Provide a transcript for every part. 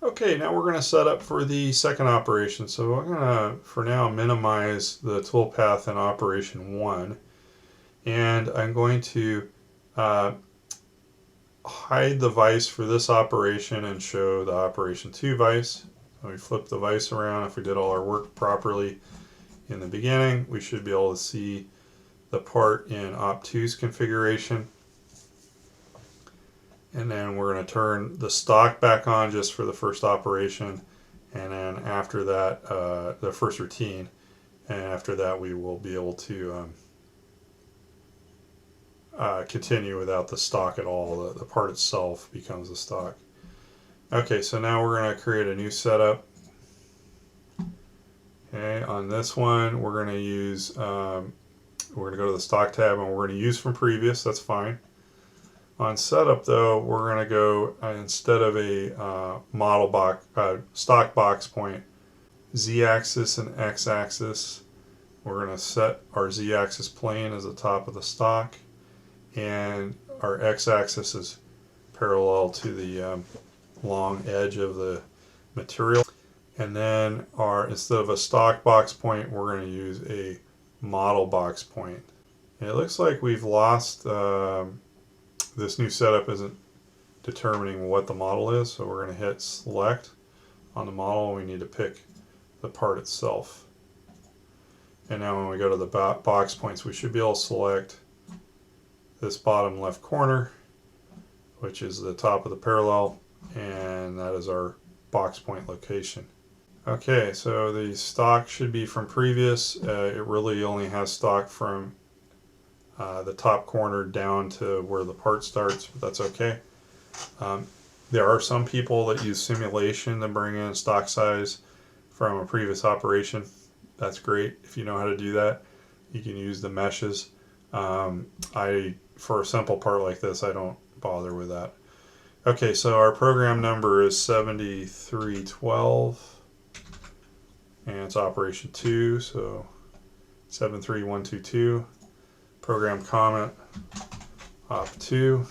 Okay, now we're going to set up for the second operation. So I'm going to, for now, minimize the toolpath in operation 1. And I'm going to hide the vise for this operation and show the operation 2 vise. So we flip the vise around. If we did all our work properly in the beginning, we should be able to see the part in op2's configuration. And then we're going to turn the stock back on just for the first operation, and then after that the first routine, and after that we will be able to continue without the stock at all. The part itself becomes the stock. Okay, so now we're going to create a new setup. Okay, on this one we're going to use we're going to go to the stock tab and we're going to use from previous. That's fine. On setup though, we're going to go instead of a model box, stock box point, z-axis and x-axis. We're going to set our z-axis plane as the top of the stock, and our x-axis is parallel to the long edge of the material. And then instead of a stock box point, we're going to use a model box point. And it looks like we've lost. This new setup isn't determining what the model is, so we're going to hit select on the model, and we need to pick the part itself. And now when we go to the box points, we should be able to select this bottom left corner, which is the top of the parallel, and that is our box point location. Okay, so the stock should be from previous. It really only has stock from the top corner down to where the part starts, but that's okay. There are some people that use simulation to bring in stock size from a previous operation. That's great. If you know how to do that, you can use the meshes. For a simple part like this, I don't bother with that. Okay, so our program number is 7312, and it's operation 2, so 73122. Program comment op2.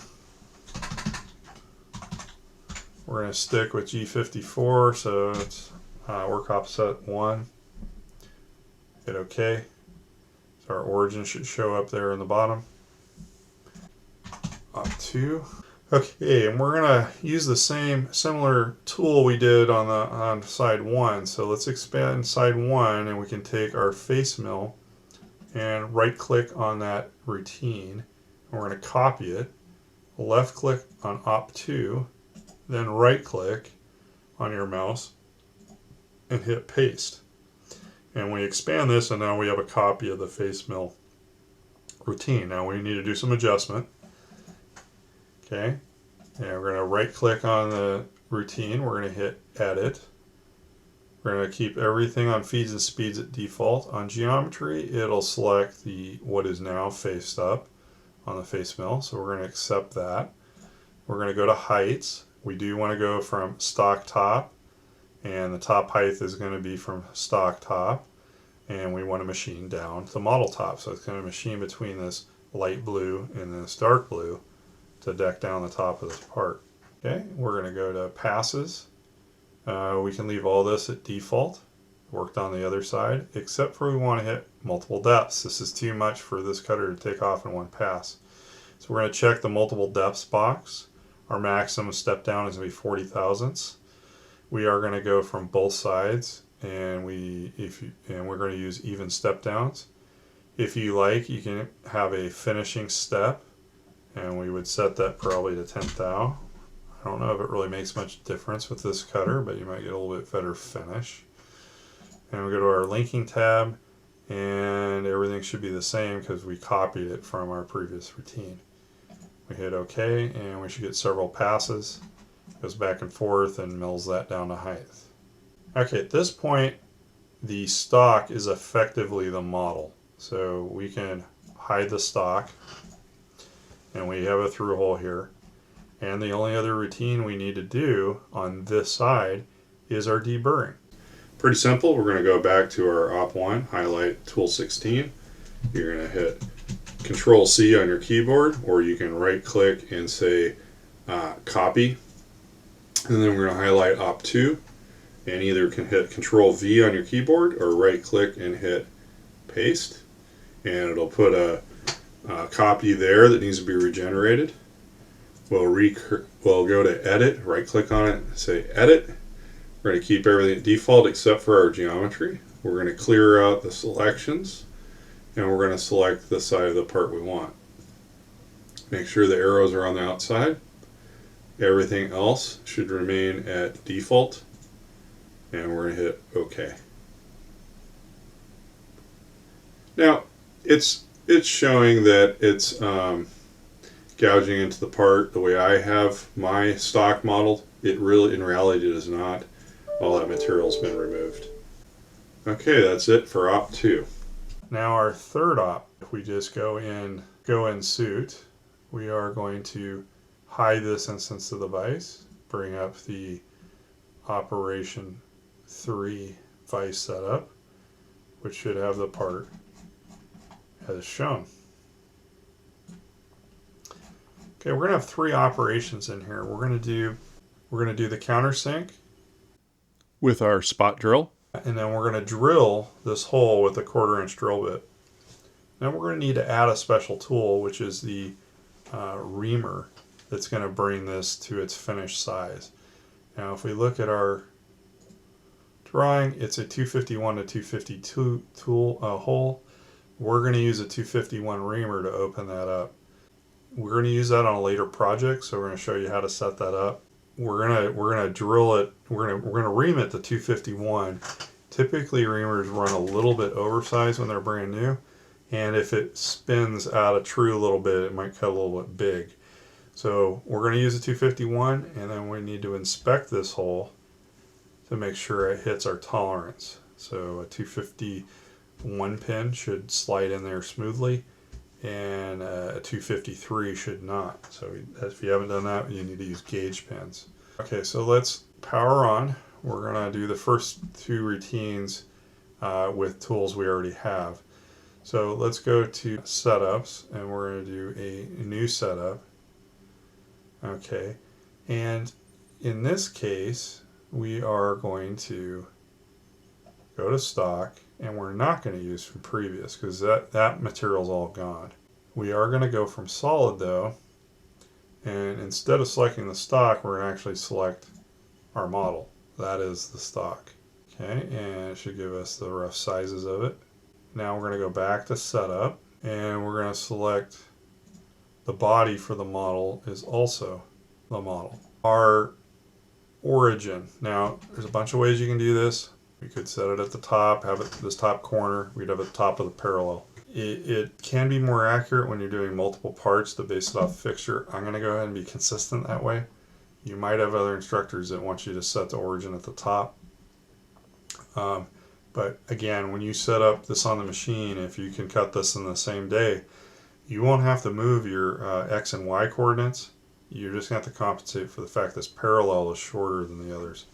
We're going to stick with G54, so it's work offset 1. Hit OK. So our origin should show up there in the bottom. Op2. Okay, and we're going to use the similar tool we did on side 1. So let's expand side 1, and we can take our face mill and right click on that routine. And we're going to copy it, left click on op2, then right click on your mouse and hit paste. And we expand this, and now we have a copy of the face mill routine. Now we need to do some adjustment. Okay, and we're going to right click on the routine. We're going to hit edit. We're going to keep everything on feeds and speeds at default. On geometry, it'll select what is now faced up on the face mill, so we're going to accept that. We're going to go to heights. We do want to go from stock top, and the top height is going to be from stock top, and we want to machine down to model top. So it's going to machine between this light blue and this dark blue to deck down the top of this part. Okay, we're going to go to passes. We can leave all this at default. Worked on the other side, except for we want to hit multiple depths. This is too much for this cutter to take off in one pass. So we're going to check the multiple depths box. Our maximum step down is going to be 40 thousandths. We are going to go from both sides, and we're going to use even step downs. If you like, you can have a finishing step, and we would set that probably to 10 thou. I don't know if it really makes much difference with this cutter, but you might get a little bit better finish. And we go to our linking tab, and everything should be the same because we copied it from our previous routine. We hit OK, and we should get several passes. Goes back and forth and mills that down to height. Okay, at this point, the stock is effectively the model. So we can hide the stock, and we have a through hole here. And the only other routine we need to do on this side is our deburring. Pretty simple. We're going to go back to our op1, highlight tool 16. You're going to hit Control C on your keyboard, or you can right click and say copy. And then we're going to highlight Op2 and either can hit Control V on your keyboard or right click and hit paste. And it'll put a copy there that needs to be regenerated. We'll go to edit, right click on it, say edit. We're going to keep everything at default except for our geometry. We're going to clear out the selections and we're going to select the side of the part we want. Make sure the arrows are on the outside. Everything else should remain at default and we're going to hit OK. Now it's showing that it's gouging into the part the way I have my stock modeled. It really, in reality, does not. All that material's been removed. Okay, that's it for op 2. Now our third op, if we just go in suit, we are going to hide this instance of the device, bring up the operation 3 vice setup, which should have the part as shown. Okay, we're gonna have 3 operations in here. We're gonna do the countersink with our spot drill, and then we're gonna drill this hole with a 1/4-inch drill bit. Then we're gonna need to add a special tool, which is the reamer, that's gonna bring this to its finished size. Now, if we look at our drawing, it's a 251 to 252 tool hole. We're gonna use a 251 reamer to open that up. We're going to use that on a later project, so we're going to show you how to set that up. We're going to drill it. We're going to ream it to 251. Typically, reamers run a little bit oversized when they're brand new, and if it spins out of true a little bit, it might cut a little bit big. So we're going to use a 251, and then we need to inspect this hole to make sure it hits our tolerance. So a 251 pin should slide in there smoothly, and a 253 should not. So if you haven't done that, you need to use gauge pins. Okay, so let's power on. We're going to do the first 2 routines with tools we already have. So let's go to setups, and we're going to do a new setup. Okay, and in this case, we are going to go to stock, and we're not going to use from previous because that material's all gone. We are going to go from solid though, and instead of selecting the stock, we're going to actually select our model. That is the stock. Okay, and it should give us the rough sizes of it. Now we're going to go back to setup, and we're going to select the body for the model is also the model. Our origin. Now there's a bunch of ways you can do this. We could set it at the top, have it this top corner. We'd have it at the top of the parallel. It can be more accurate when you're doing multiple parts to base it off the fixture. I'm going to go ahead and be consistent that way. You might have other instructors that want you to set the origin at the top. But again, when you set up this on the machine, if you can cut this in the same day, you won't have to move your X and Y coordinates. You're just going to have to compensate for the fact this parallel is shorter than the others.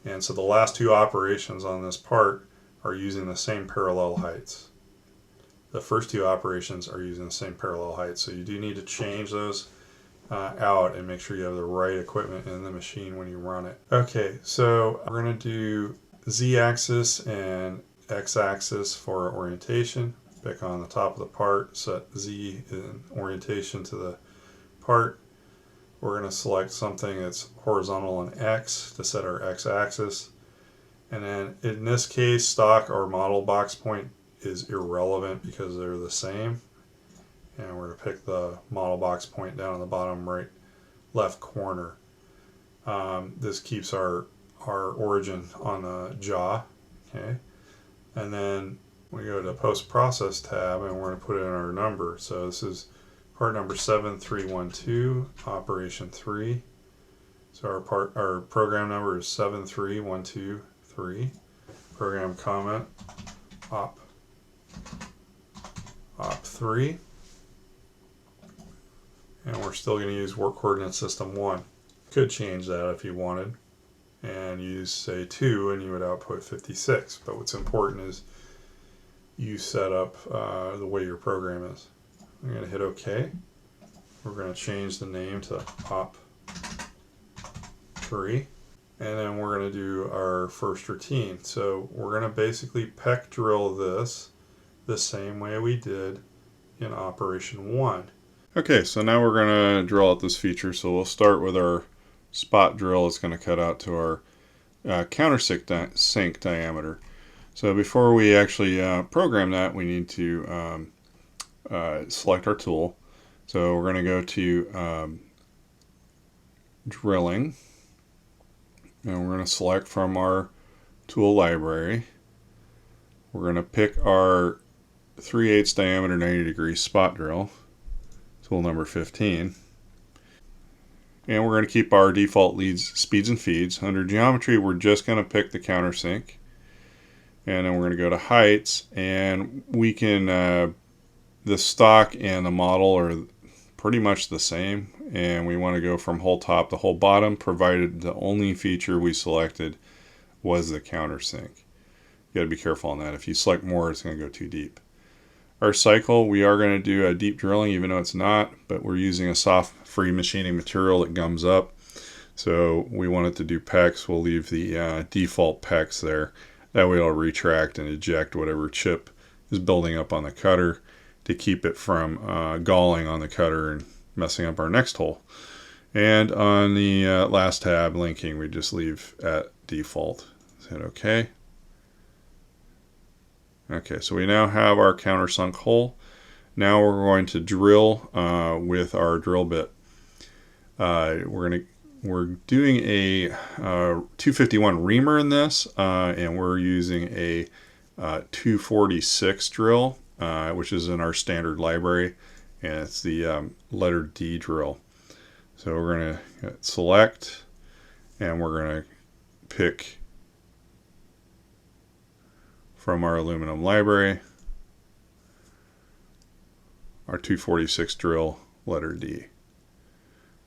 And so the last 2 operations on this part are using the same parallel heights. The first 2 operations are using the same parallel heights. So you do need to change those out and make sure you have the right equipment in the machine when you run it. Okay, so we're going to do Z-axis and X-axis for our orientation. Pick on the top of the part, set Z in orientation to the part. We're going to select something that's horizontal and X to set our X-axis. And then in this case, stock or model box point is irrelevant because they're the same. And we're going to pick the model box point down in the bottom right left corner. This keeps our origin on the jaw. Okay, and then we go to post-process tab, and we're going to put in our number. So this is part number 7312, operation 3. So our program number is 73123. Program comment op 3, and we're still going to use work coordinate system 1. Could change that if you wanted and use say 2, and you would output 56. But what's important is you set up the way your program is. I'm going to hit OK. We're going to change the name to op 3. And then we're going to do our first routine. So we're going to basically peck drill this the same way we did in operation 1. Okay, so now we're going to drill out this feature. So we'll start with our spot drill. It's going to cut out to our countersink diameter. So before we actually program that, we need to select our tool. So we're going to go to drilling, and we're going to select from our tool library. We're going to pick our 3/8 diameter 90-degree spot drill, tool number 15. And we're going to keep our default leads, speeds, and feeds. Under geometry, we're just going to pick the countersink. And then we're going to go to heights, and we can, the stock and the model are pretty much the same. And we want to go from whole top to whole bottom, provided the only feature we selected was the countersink. You got to be careful on that. If you select more, it's going to go too deep. Our cycle, we are going to do a deep drilling, even though it's not, but we're using a soft free machining material that gums up. So we want it to do PEX. We'll leave the default PEX there. That way it'll retract and eject whatever chip is building up on the cutter to keep it from galling on the cutter and messing up our next hole. And on the last tab, linking, we just leave at default. Hit OK. Okay, so we now have our countersunk hole. Now we're going to drill with our drill bit. We're doing a 251 reamer in this, and we're using a 246 drill, which is in our standard library, and it's the letter D drill. So we're going to select, and we're going to pick from our aluminum library our 246 drill, letter D.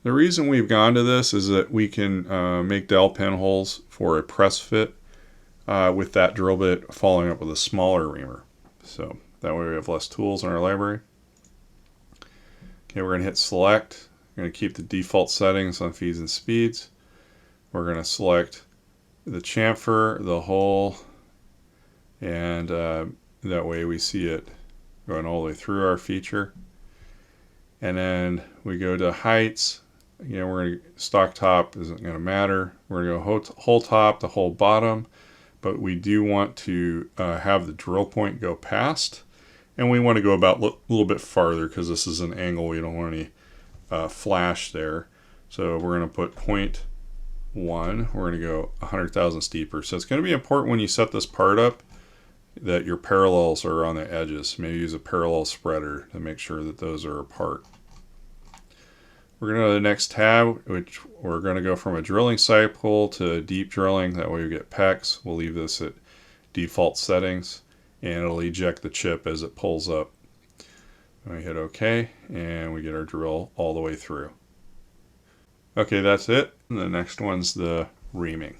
The reason we've gone to this is that we can make dowel pinholes for a press fit with that drill bit following up with a smaller reamer. So that way we have less tools in our library. Okay, we're going to hit select. We're going to keep the default settings on feeds and speeds. We're going to select the chamfer, the hole, and that way we see it going all the way through our feature. And then we go to heights. Again, we're going to stock top isn't going to matter. We're going to go whole top to whole bottom, but we do want to have the drill point go past, and we want to go about a little bit farther because this is an angle. We don't want any flash there. So we're going to put 0.1. We're going to go 100,000 steeper. So it's going to be important when you set this part up that your parallels are on the edges. Maybe use a parallel spreader to make sure that those are apart. We're going to go to the next tab, which we're going to go from a drilling cycle to deep drilling. That way we get PEX. We'll leave this at default settings, and it'll eject the chip as it pulls up. And we hit OK, and we get our drill all the way through. Okay, that's it. And the next one's the reaming.